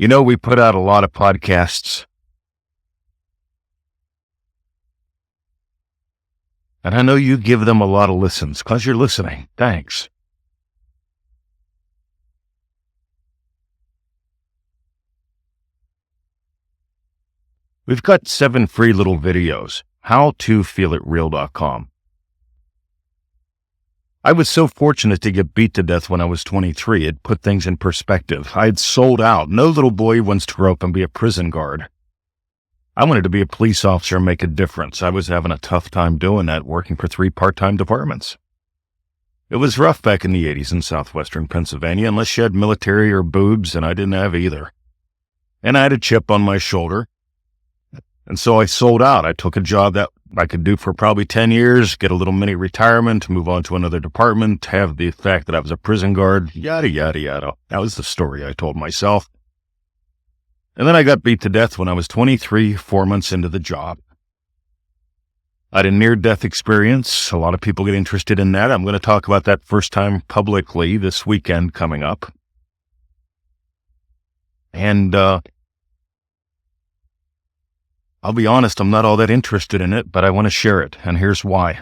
We put out a lot of podcasts. And I know you give them a lot of listens because you're listening. Thanks. We've got 7 free little videos. HowToFeelItReal.com. I was so fortunate to get beat to death when I was 23. It put things in perspective. I had sold out. No little boy wants to grow up and be a prison guard. I wanted to be a police officer and make a difference. I was having a tough time doing that, working for 3 part-time departments. It was rough back in the 80s in southwestern Pennsylvania, unless you had military or boobs, and I didn't have either. And I had a chip on my shoulder. And so I sold out. I took a job that I could do for probably 10 years, get a little mini retirement, move on to another department, have the fact that I was a prison guard, yada, yada, yada. That was the story I told myself. And then I got beat to death when I was 23, 4 months into the job. I had a near-death experience. A lot of people get interested in that. I'm going to talk about that first time publicly this weekend coming up. And I'll be honest, I'm not all that interested in it, but I want to share it, and here's why.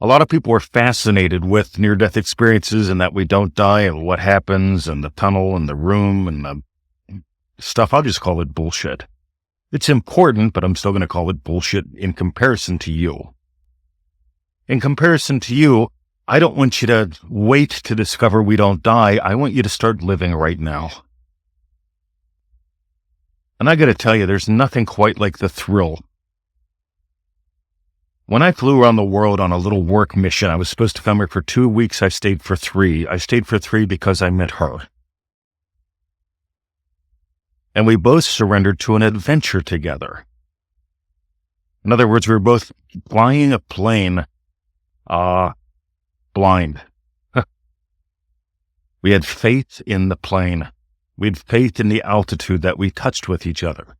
A lot of people are fascinated with near-death experiences and that we don't die and what happens and the tunnel and the room and the stuff. I'll just call it bullshit. It's important, but I'm still going to call it bullshit in comparison to you. In comparison to you, I don't want you to wait to discover we don't die. I want you to start living right now. And I got to tell you, there's nothing quite like the thrill. When I flew around the world on a little work mission, I was supposed to come here for 2 weeks. I stayed for 3. I stayed for 3 because I met her. And we both surrendered to an adventure together. In other words, we were both flying a plane, blind. We had faith in the plane. We had faith in the altitude that we touched with each other.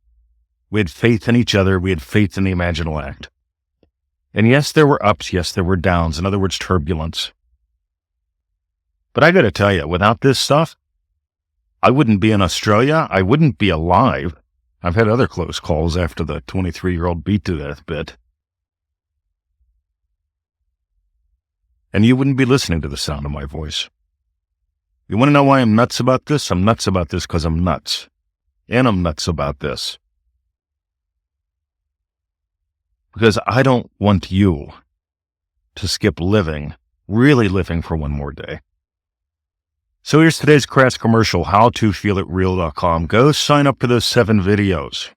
We had faith in each other. We had faith in the imaginal act. And yes, there were ups. Yes, there were downs. In other words, turbulence. But I got to tell you, without this stuff, I wouldn't be in Australia. I wouldn't be alive. I've had other close calls after the 23-year-old beat to death bit. And you wouldn't be listening to the sound of my voice. You want to know why I'm nuts about this? I'm nuts about this because I'm nuts. And I'm nuts about this because I don't want you to skip living, really living for one more day. So here's today's crass commercial, HowToFeelItReal.com. Go sign up for those 7 videos.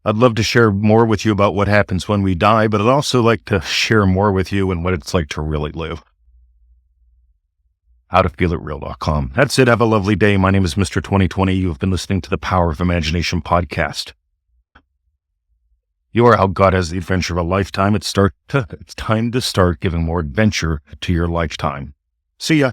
I'd love to share more with you about what happens when we die, but I'd also like to share more with you and what it's like to really live. HowToFeelItReal.com. That's it. Have a lovely day. My name is Mr. 2020. You have been listening to the Power of Imagination podcast. You are how God has the adventure of a lifetime. It's time to start giving more adventure to your lifetime. See ya.